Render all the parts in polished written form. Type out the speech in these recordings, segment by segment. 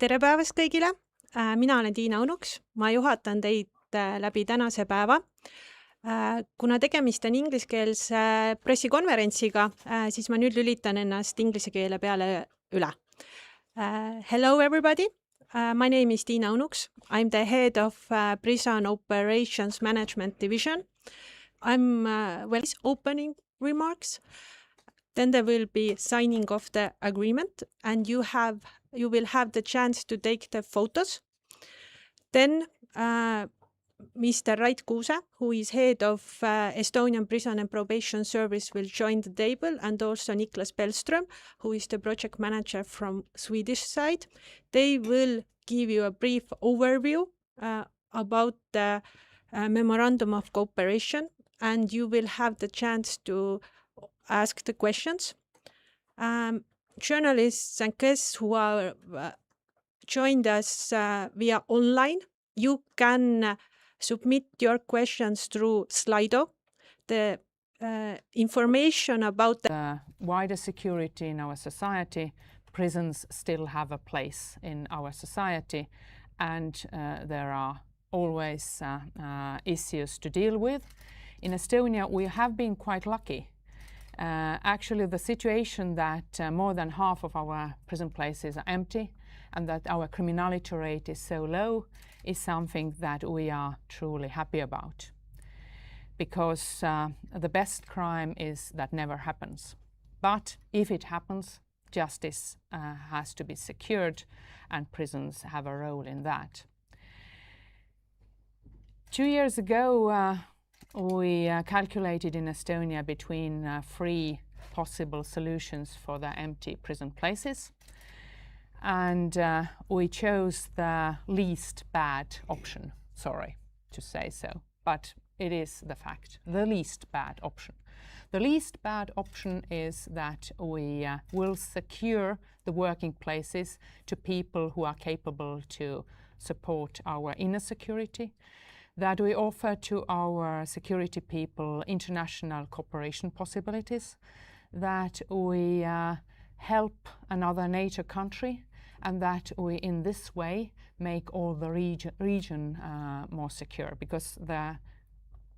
Tere päevast kõigile! Mina olen Tiina Unuks. Ma juhatan teid läbi tänase päeva. Kuna tegemist on ingliskeelse pressikonverentsiga, siis ma nüüd lülitan ennast inglise keele peale üle. Hello everybody! My name is Tiina Unuks. I'm the head of Prison Operations Management Division. I'm opening remarks. Then there will be signing of the agreement, and you will have the chance to take the photos. Then Mr. Rait Kuuse, who is head of Estonian Prison and Probation Service, will join the table, and also Niklas Bellström, who is the project manager from Swedish side. They will give you a brief overview about the Memorandum of Cooperation, and you will have the chance to ask the questions. Journalists and guests who are joined us via online, you can submit your questions through Slido. The information about the wider security in our society, prisons still have a place in our society, and there are always issues to deal with. In Estonia, we have been quite lucky. Actually, the situation that more than half of our prison places are empty and that our criminality rate is so low is something that we are truly happy about. Because the best crime is that never happens. But if it happens, justice has to be secured, and prisons have a role in that. 2 years ago, we calculated in Estonia between 3 possible solutions for the empty prison places, and we chose the least bad option. Sorry to say so, but it is the fact, the least bad option. The least bad option is that we will secure the working places to people who are capable to support our inner security, that we offer to our security people international cooperation possibilities, that we help another NATO country, and that we in this way make all the region more secure, because the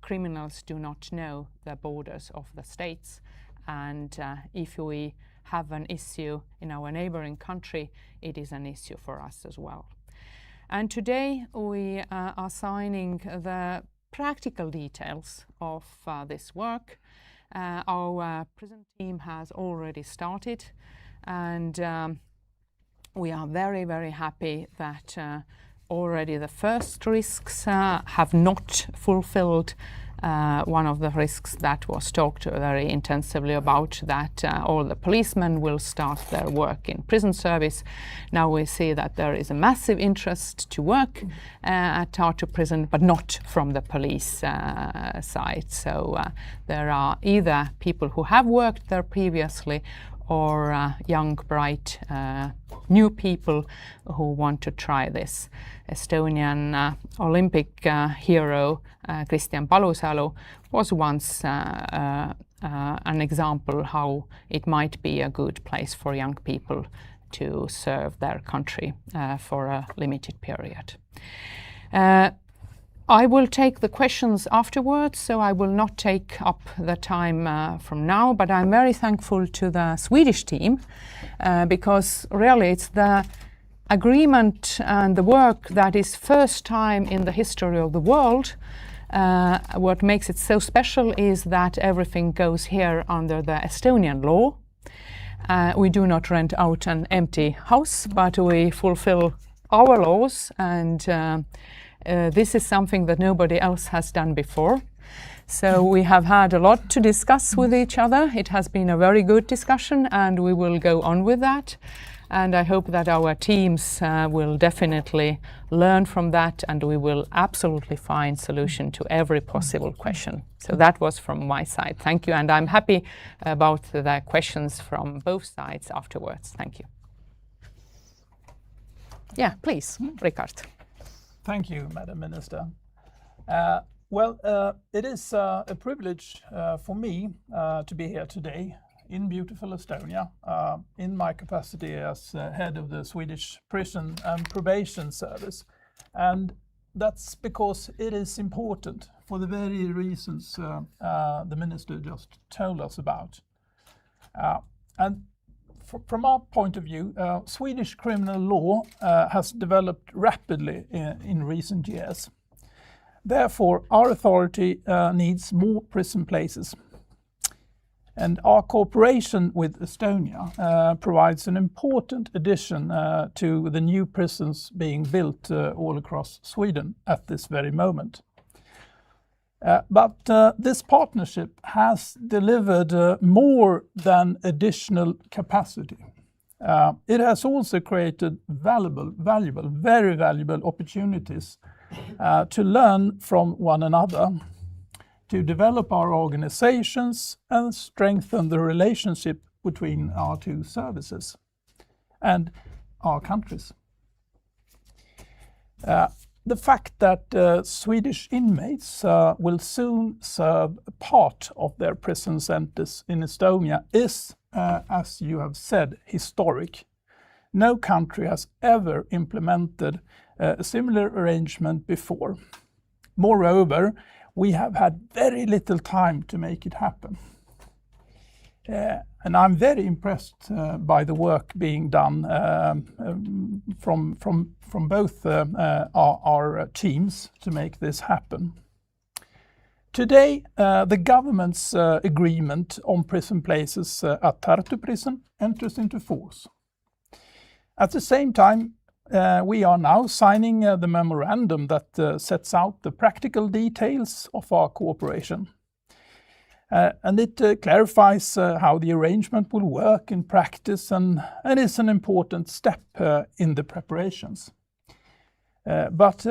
criminals do not know the borders of the states, and if we have an issue in our neighboring country, it is an issue for us as well. And today we are signing the practical details of this work. Our prison team has already started, and we are very, very happy that already the first risks have not fulfilled one of the risks that was talked very intensively about, that all the policemen will start their work in prison service. Now we see that there is a massive interest to work at Tartu prison, but not from the police side. So there are either people who have worked there previously, or young, bright, new people who want to try this. Estonian Olympic hero Kristjan Palusalu was once an example how it might be a good place for young people to serve their country for a limited period. I will take the questions afterwards, so I will not take up the time from now, but I'm very thankful to the Swedish team because really it's the agreement and the work that is first time in the history of the world. What makes it so special is that everything goes here under the Estonian law. We do not rent out an empty house, but we fulfill our laws, and this is something that nobody else has done before. So we have had a lot to discuss with each other. It has been a very good discussion, and we will go on with that. And I hope that our teams will definitely learn from that, and we will absolutely find solution to every possible question. So that was from my side. Thank you, and I'm happy about the questions from both sides afterwards. Thank you. Yeah, please, Richard. Thank you, Madam Minister. It is a privilege for me to be here today in beautiful Estonia in my capacity as head of the Swedish Prison and Probation Service. And that's because it is important for the very reasons the Minister just told us about. And from our point of view, Swedish criminal law has developed rapidly in recent years. Therefore, our authority needs more prison places. And our cooperation with Estonia provides an important addition to the new prisons being built all across Sweden at this very moment. But this partnership has delivered more than additional capacity. It has also created very valuable opportunities to learn from one another, to develop our organizations and strengthen the relationship between our two services and our countries. The fact that Swedish inmates will soon serve part of their prison sentences in Estonia is, as you have said, historic. No country has ever implemented a similar arrangement before. Moreover, we have had very little time to make it happen. And I'm very impressed by the work being done from both our teams to make this happen. Today, the government's agreement on prison places at Tartu prison enters into force. At the same time, we are now signing the memorandum that sets out the practical details of our cooperation. And it clarifies how the arrangement will work in practice and is an important step in the preparations. But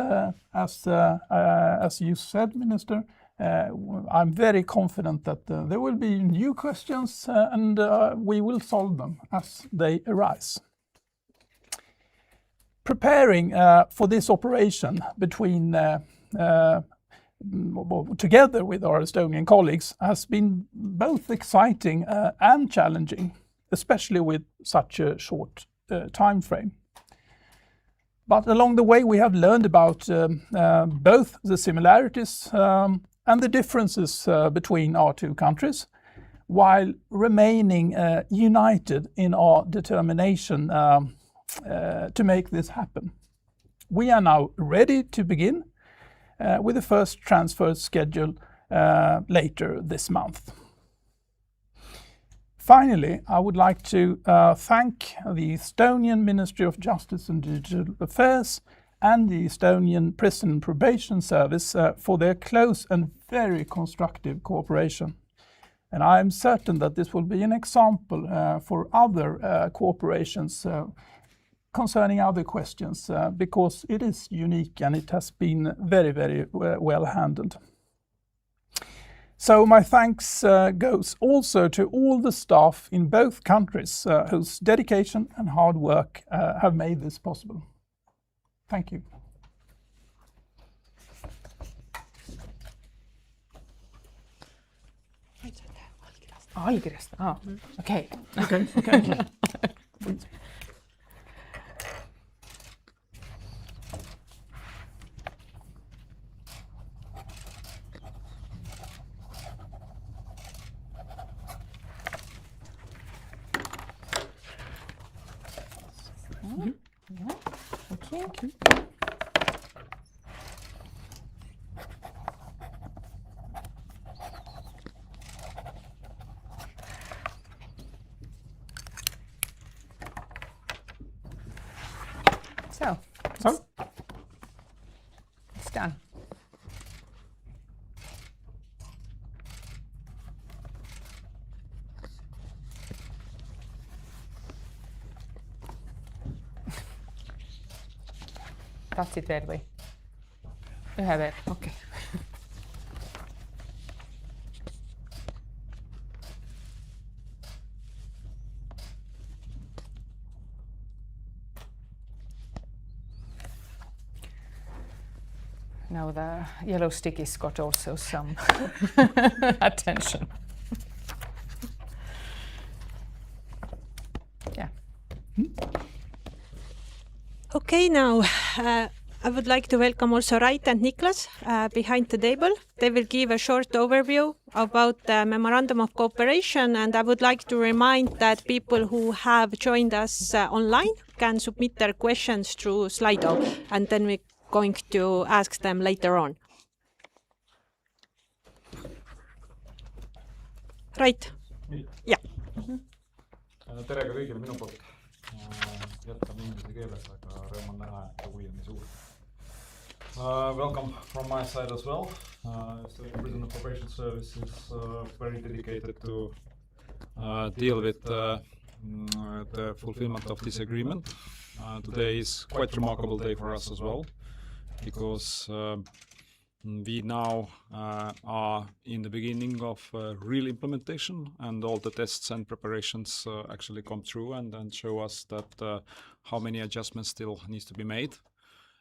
as you said, Minister, I'm very confident that there will be new questions and we will solve them as they arise. Preparing for this operation together with our Estonian colleagues has been both exciting and challenging, especially with such a short time frame. But along the way we have learned about both the similarities and the differences between our two countries, while remaining united in our determination to make this happen. We are now ready to begin with the first transfer scheduled later this month. Finally, I would like to thank the Estonian Ministry of Justice and Digital Affairs and the Estonian Prison and Probation Service for their close and very constructive cooperation. And I am certain that this will be an example for other cooperations concerning other questions, because it is unique and it has been very well handled. So my thanks goes also to all the staff in both countries whose dedication and hard work have made this possible. Thank you. Allkirjast, okei. Okay. Thank you. So it's done. Tahtsid veel või? Ühe veel, okei. Now the yellow stickies got also some attention. Okay, now I would like to welcome also Rait and Niklas behind the table. They will give a short overview about the Memorandum of Cooperation, and I would like to remind that people who have joined us online can submit their questions through Slido, and then we're going to ask them later on. Rait? Yeah. Tere ka kõigile minu poolt. Jätkame inglise keeles, aga rõõm on näha, et huvi on nii suur. Welcome from my side as well. Estonian Prison and Probation Service is very dedicated to deal with the fulfillment of this agreement. Today is quite a remarkable day for us as well, because we now are in the beginning of real implementation, and all the tests and preparations actually come through and show us that how many adjustments still needs to be made.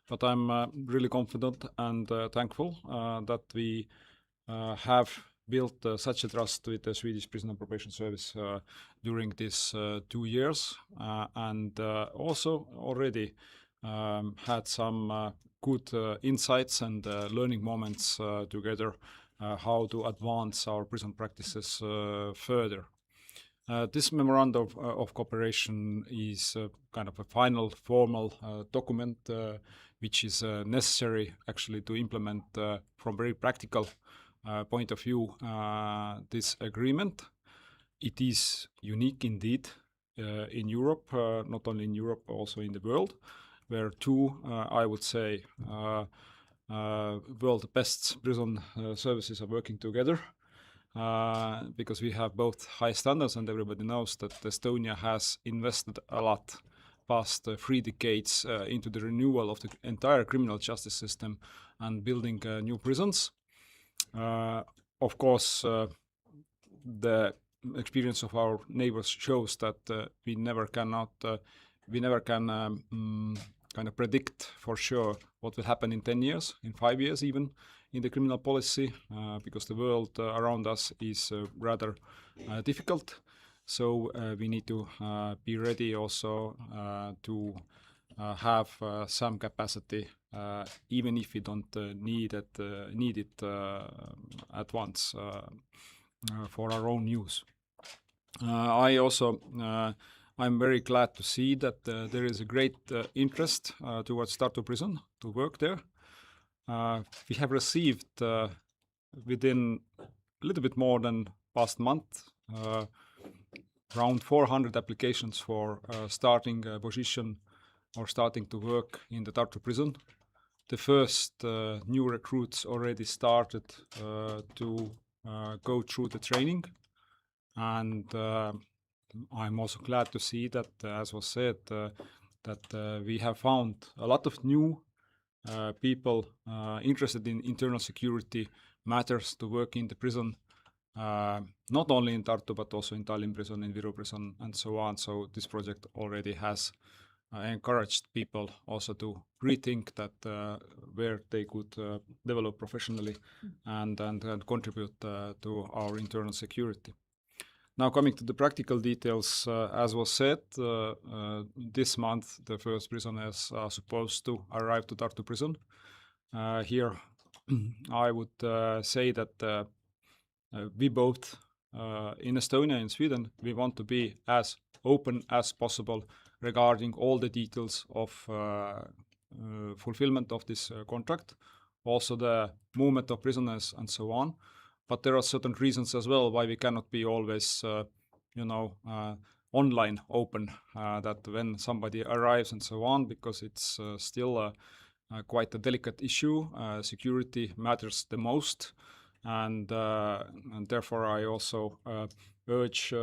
But I'm really confident and thankful that we have built such a trust with the Swedish Prison and Probation Service during these 2 years, and also already had some good insights and learning moments together, how to advance our prison practices further. This Memorandum of Cooperation is kind of a final formal document which is necessary actually to implement from very practical point of view this agreement. It is unique indeed in Europe, not only in Europe, also in the world, where two, I would say, world best prison services are working together, because we have both high standards, and everybody knows that Estonia has invested a lot past 3 decades into the renewal of the entire criminal justice system and building new prisons. Of course, the experience of our neighbors shows that we never can kind of predict for sure what will happen in 10 years, in 5 years even, in the criminal policy, because the world around us is rather difficult. So we need to be ready also to have some capacity, even if we don't need it at once for our own use. I'm very glad to see that there is a great interest towards Tartu Prison to work there. We have received within a little bit more than past month around 400 applications for starting a position or starting to work in the Tartu Prison. The first new recruits already started to go through the training, and I'm also glad to see that, as was said, that we have found a lot of new people interested in internal security matters to work in the prison, not only in Tartu, but also in Tallinn prison, in Viru prison, and so on. So this project already has encouraged people also to rethink that where they could develop professionally and contribute to our internal security. Now, coming to the practical details, as was said, this month the first prisoners are supposed to arrive to Tartu prison. Here I would say that we both, in Estonia and Sweden, we want to be as open as possible regarding all the details of fulfillment of this contract, also the movement of prisoners and so on. But there are certain reasons as well why we cannot be always, online open, that when somebody arrives and so on, because it's still quite a delicate issue. Security matters the most, and therefore I also urge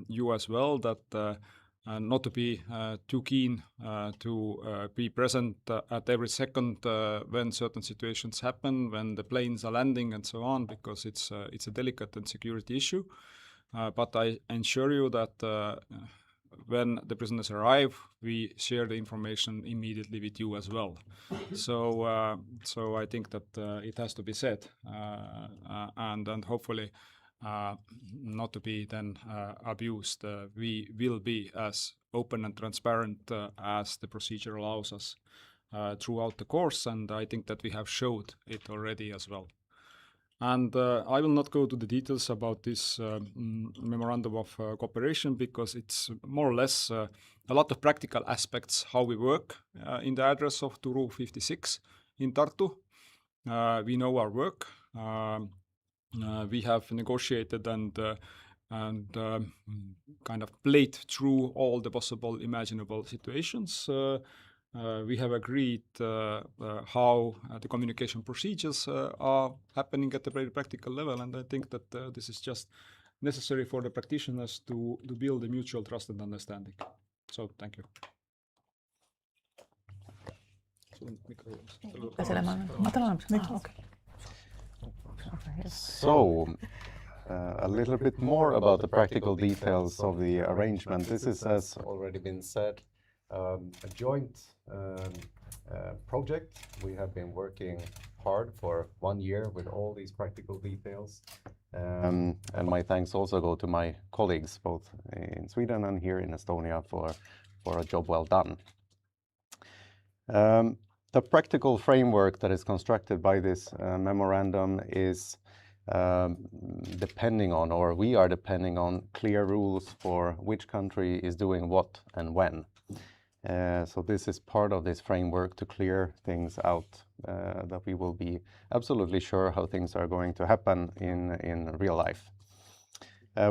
you as well that not to be too keen to be present at every second when certain situations happen, when the planes are landing and so on, because it's a delicate and security issue. But I ensure you that when the prisoners arrive, we share the information immediately with you as well. So I think that it has to be said, and hopefully not to be then abused. We will be as open and transparent as the procedure allows us throughout the course, and I think that we have showed it already as well. And I will not go to the details about this Memorandum of Cooperation, because it's more or less a lot of practical aspects how we work in the address of Turu 56 in Tartu. We know our work. We have negotiated and kind of played through all the possible imaginable situations. We have agreed how the communication procedures are happening at a very practical level, and I think that this is just necessary for the practitioners to build a mutual trust and understanding. So, thank you. So, a little bit more about the practical details of the arrangement. This is, as already been said, a joint project. We have been working hard for 1 year with all these practical details. And my thanks also go to my colleagues, both in Sweden and here in Estonia, for a job well done. The practical framework that is constructed by this memorandum is depending on, or we are depending on, clear rules for which country is doing what and when. So this is part of this framework to clear things out, that we will be absolutely sure how things are going to happen in real life.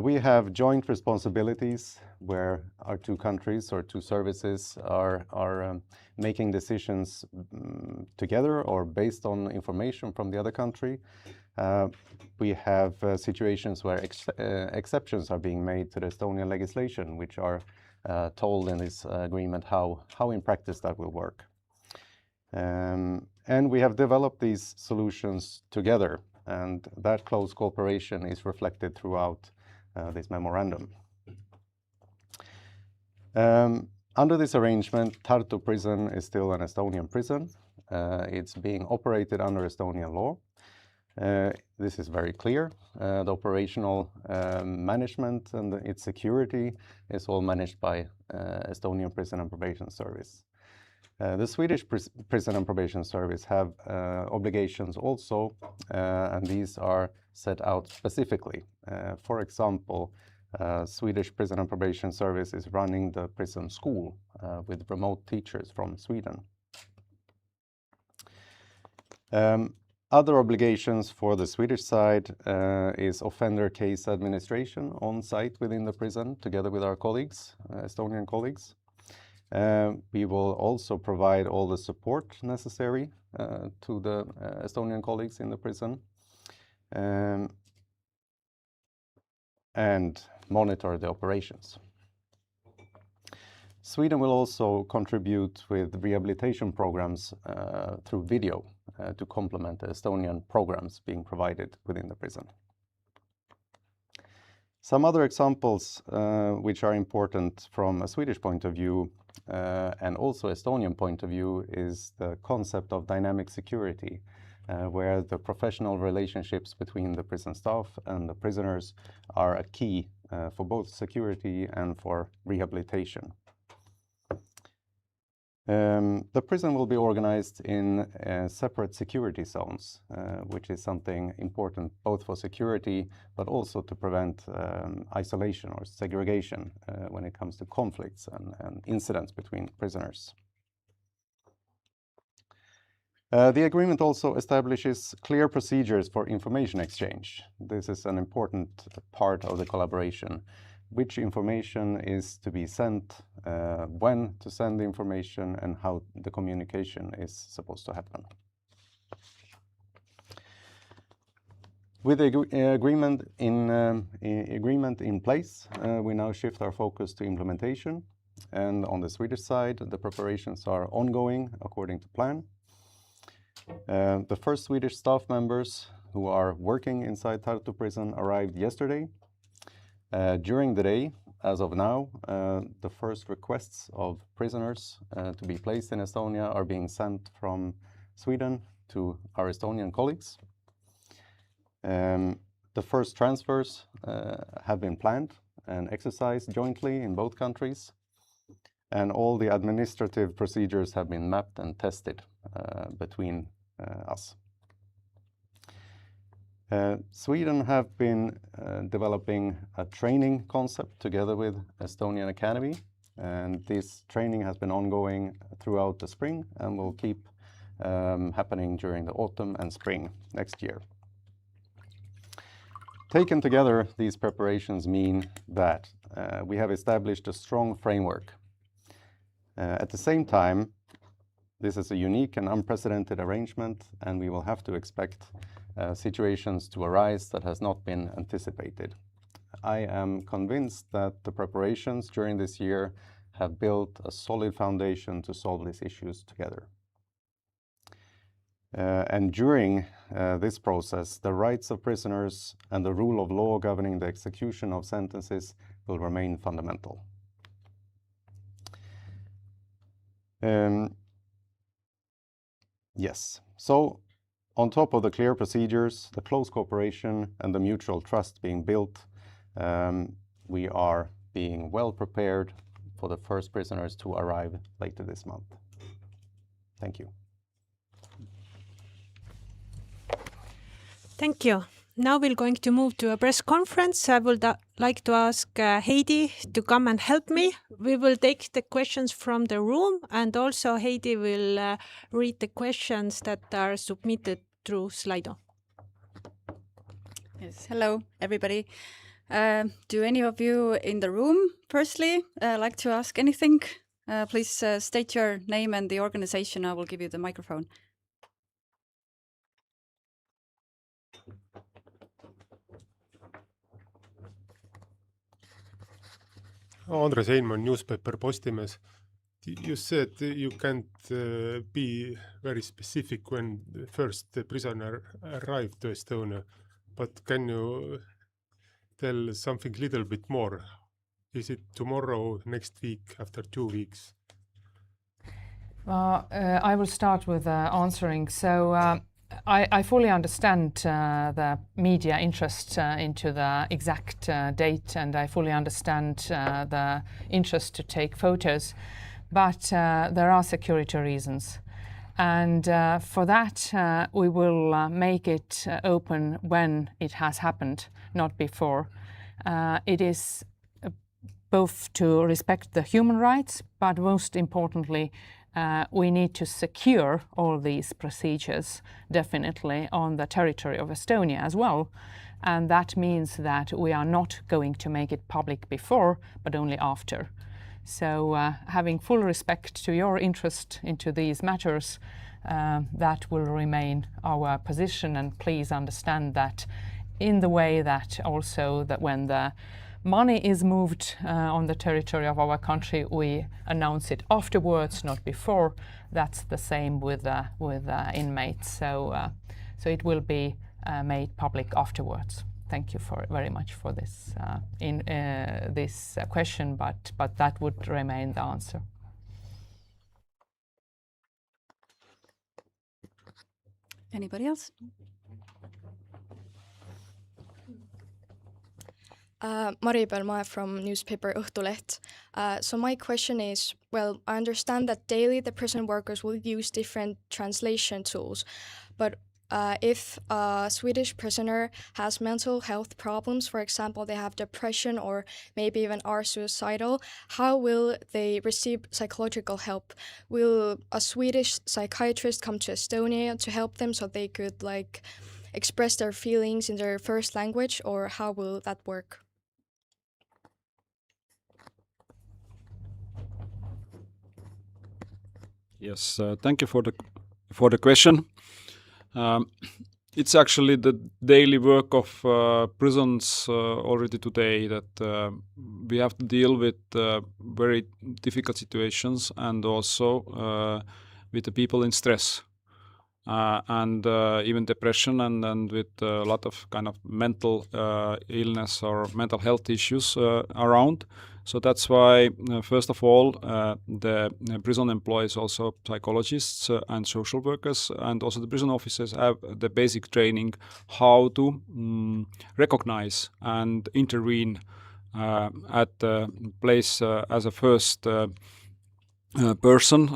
We have joint responsibilities where our two countries or two services are making decisions together or based on information from the other country. We have situations where exceptions are being made to the Estonian legislation, which are told in this agreement how in practice that will work. And we have developed these solutions together, and that close cooperation is reflected throughout this memorandum. Under this arrangement, Tartu prison is still an Estonian prison. It's being operated under Estonian law. This is very clear. The operational management and its security is all managed by Estonian Prison and Probation Service. The Swedish Prison and Probation Service have obligations also, and these are set out specifically. For example, Swedish Prison and Probation Service is running the prison school with remote teachers from Sweden. Other obligations for the Swedish side is offender case administration on site within the prison together with our colleagues, Estonian colleagues. We will also provide all the support necessary to the Estonian colleagues in the prison and monitor the operations. Sweden will also contribute with rehabilitation programs through video to complement the Estonian programs being provided within the prison. Some other examples which are important from a Swedish point of view and also Estonian point of view is the concept of dynamic security, where the professional relationships between the prison staff and the prisoners are a key for both security and for rehabilitation. The prison will be organized in separate security zones, which is something important both for security but also to prevent isolation or segregation when it comes to conflicts and incidents between prisoners. The agreement also establishes clear procedures for information exchange. This is an important part of the collaboration. Which information is to be sent, when to send the information, and how the communication is supposed to happen. With the agreement in place, we now shift our focus to implementation. And on the Swedish side, the preparations are ongoing according to plan. The first Swedish staff members who are working inside Tartu prison arrived yesterday. During the day, as of now, the first requests of prisoners to be placed in Estonia are being sent from Sweden to our Estonian colleagues. The the first transfers have been planned and exercised jointly in both countries, and all the administrative procedures have been mapped and tested between us. Sweden have been developing a training concept together with Estonian Academy, and this training has been ongoing throughout the spring and will keep happening during the autumn and spring next year. Taken together, these preparations mean that we have established a strong framework. At the same time, this is a unique and unprecedented arrangement, and we will have to expect situations to arise that has not been anticipated. I am convinced that the preparations during this year have built a solid foundation to solve these issues together. And during this process, the rights of prisoners and the rule of law governing the execution of sentences will remain fundamental. Yes, so on top of the clear procedures, the close cooperation and the mutual trust being built, we are being well prepared for the first prisoners to arrive later this month. Thank you. Thank you. Now we're going to move to a press conference. I would like to ask Heidi to come and help me. We will take the questions from the room, and also Heidi will read the questions that are submitted through Slido. Yes, hello everybody. Do any of you in the room firstly like to ask anything? Please state your name and the organization. I will give you the microphone. Andres Einman, newspaper Postimees. You said you can't be very specific when the first prisoner arrived to Estonia, but can you tell something little bit more? Is it tomorrow, next week, after 2 weeks? I will start with answering. So I fully understand the media interest into the exact date, and I fully understand the interest to take photos, but there are security reasons. And for that, we will make it open when it has happened, not before. It is both to respect the human rights, but most importantly, we need to secure all these procedures definitely on the territory of Estonia as well. And that means that we are not going to make it public before, but only after. So having full respect to your interest into these matters, that will remain our position. And please understand that in the way that also that when the money is moved on the territory of our country, we announce it afterwards, not before. That's the same with inmates. So it will be made public afterwards. Thank you very much for this this question, but that would remain the answer. Anybody else? Mari Pelmaa from newspaper Õhtuleht. So my question is, well, I understand that daily the prison workers will use different translation tools, but if a Swedish prisoner has mental health problems, for example, they have depression or maybe even are suicidal, how will they receive psychological help? Will a Swedish psychiatrist come to Estonia to help them so they could express their feelings in their first language, or how will that work? Yes, thank you for the question. It's actually the daily work of prisons already today that we have to deal with very difficult situations and also with the people in stress. and even depression and with a lot of kind of mental illness or mental health issues around. So that's why, first of all, the prison employs also psychologists and social workers, and also the prison officers have the basic training how to recognize and intervene at the place as a first person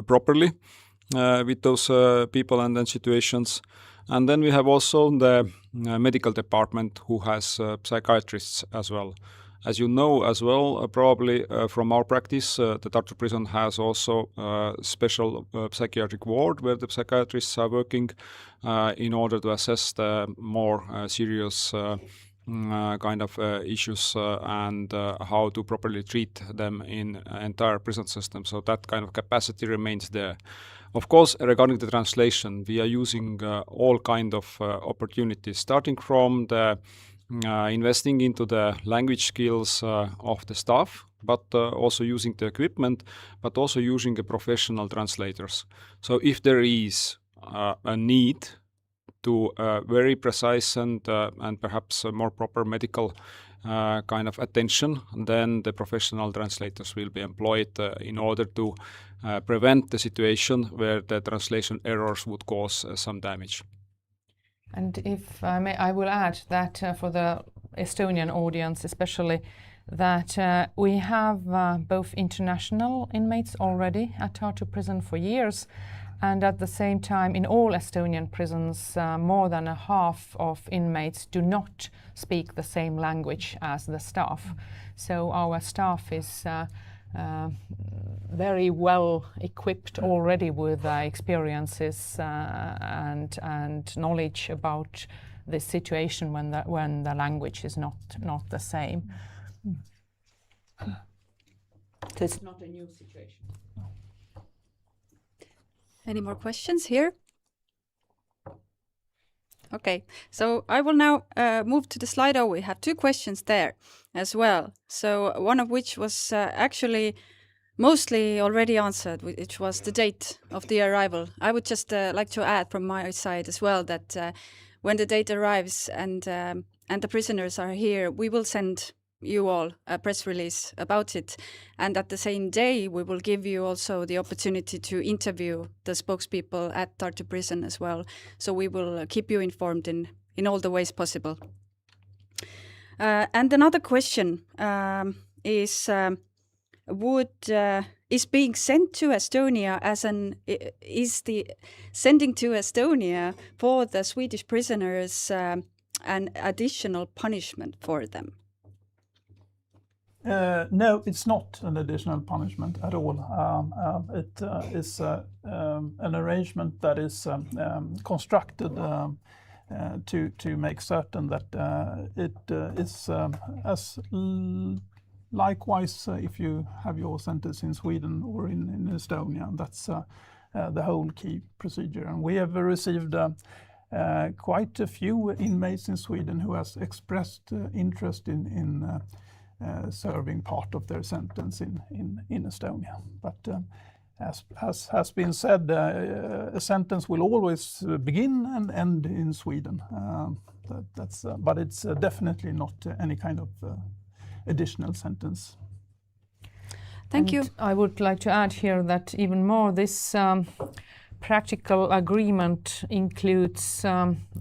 properly with those people and then situations. And then we have also the medical department who has psychiatrists as well. As you know as well, probably from our practice, the Tartu prison has also a special psychiatric ward where the psychiatrists are working in order to assess the more serious kind of issues and how to properly treat them in entire prison system. So that kind of capacity remains there. Of course, regarding the translation, we are using all kind of opportunities, starting from the investing into the language skills of the staff, but also using the equipment, but also using the professional translators. So if there is a need to very precise and perhaps more proper medical kind of attention, then the professional translators will be employed in order to prevent the situation where the translation errors would cause some damage. And if I may, I will add that for the Estonian audience especially, that we have both international inmates already at Tartu prison for years, and at the same time in all Estonian prisons more than a half of inmates do not speak the same language as the staff. So our staff is very well equipped already with experiences and knowledge about this situation when the language is not the same. So it's not a new situation. Any more questions here? Okay, so I will now move to the Slido. We have 2 questions there as well. So one of which was actually mostly already answered, which was the date of the arrival. I would just like to add from my side as well that when the date arrives and the prisoners are here, we will send you all a press release about it. And at the same day, we will give you also the opportunity to interview the spokespeople at Tartu prison as well. So we will keep you informed in all the ways possible. And another question is being sent to Estonia sending to Estonia for the Swedish prisoners an additional punishment for them? No, it's not an additional punishment at all. It is an arrangement that is constructed to make certain that it is as likewise if you have your sentence in Sweden or in Estonia. That's the whole key procedure. And we have received quite a few inmates in Sweden who has expressed interest in serving part of their sentence in Estonia. But as has been said, a sentence will always begin and end in Sweden. But it's definitely not any kind of additional sentence. Thank you. I would like to add here that even more this practical agreement includes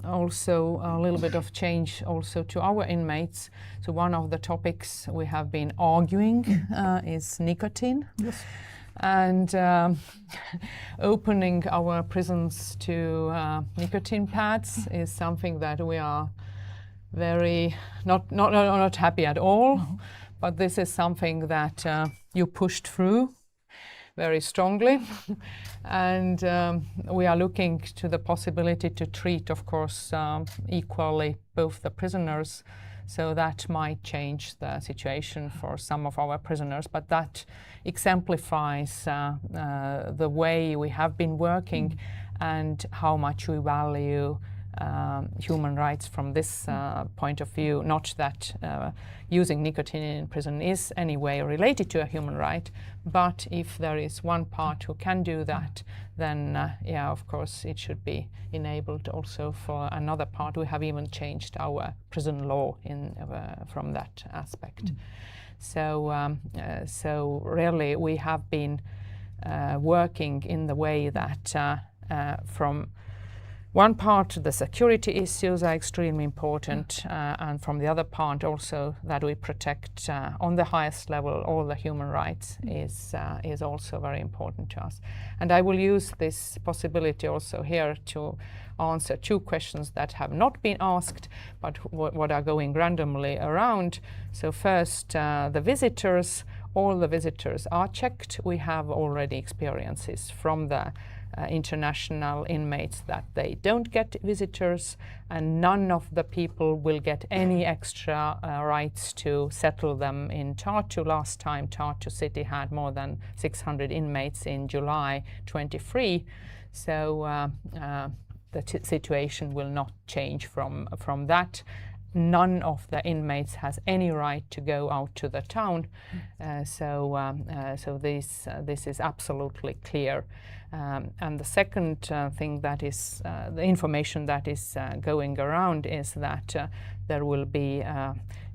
also a little bit of change also to our inmates. So one of the topics we have been arguing is nicotine. Yes. And opening our prisons to nicotine pads is something that we are very not happy at all. Mm-hmm. But this is something that you pushed through very strongly. And we are looking to the possibility to treat, of course, equally both the prisoners. So that might change the situation for some of our prisoners. But that exemplifies the way we have been working and how much we value human rights from this point of view. Not that using nicotine in prison is anyway related to a human right, but if there is one part who can do that, then yeah, of course it should be enabled also for another part. We have even changed our prison law from that aspect. So really we have been working in the way that from one part, the security issues are extremely important, and from the other part also that we protect on the highest level all the human rights is also very important to us. And I will use this possibility also here to answer two questions that have not been asked, but what are going randomly around. So first, the visitors. All the visitors are checked. We have already experiences from the international inmates that they don't get visitors, and none of the people will get any extra rights to settle them in Tartu. Last time Tartu city had more than 600 inmates in July 23, so the situation will not change from that. None of the inmates has any right to go out to the town, so this is absolutely clear. And the second thing that is the information that is going around is that there will be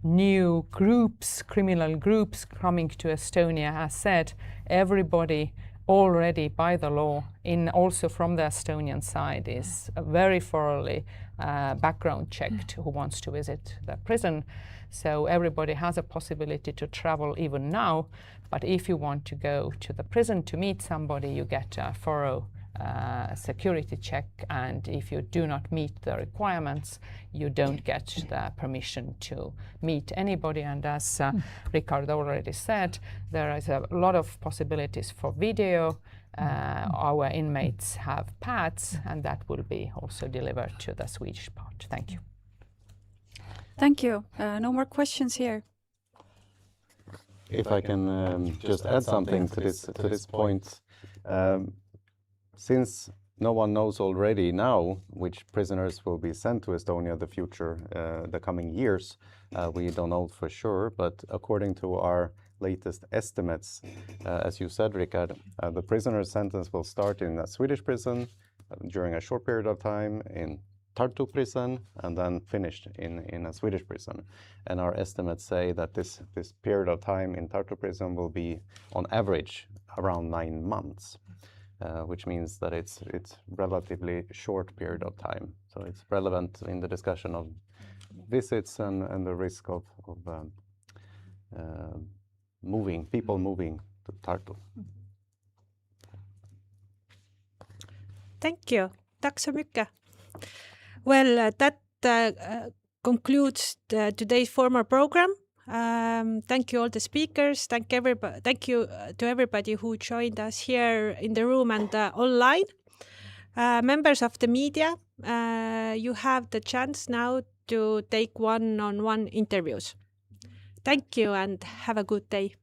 new groups, criminal groups coming to Estonia. As said, everybody already by the law, also from the Estonian side, is very thoroughly background checked who wants to visit the prison. So everybody has a possibility to travel even now, but if you want to go to the prison to meet somebody, you get a thorough security check, and if you do not meet the requirements, you don't get the permission to meet anybody. And as Rickard already said, there is a lot of possibilities for video. Our inmates have pads, and that will be also delivered to the Swedish part. Thank you. Thank you. No more questions here. If I can just add something to this point, since no one knows already now which prisoners will be sent to Estonia the future, the coming years, we don't know for sure, but according to our latest estimates, as you said, Rickard, the prisoner's sentence will start in a Swedish prison during a short period of time, in Tartu prison, and then finished in a Swedish prison. And our estimates say that this period of time in Tartu prison will be on average around 9 months, which means that it's relatively short period of time. So it's relevant in the discussion of visits and the risk of people moving to Tartu. Thank you. Tack så mycket. Well, that concludes today's formal program. Thank you all the speakers. Thank you to everybody who joined us here in the room and online. Members of the media, you have the chance now to take one-on-one interviews. Thank you and have a good day.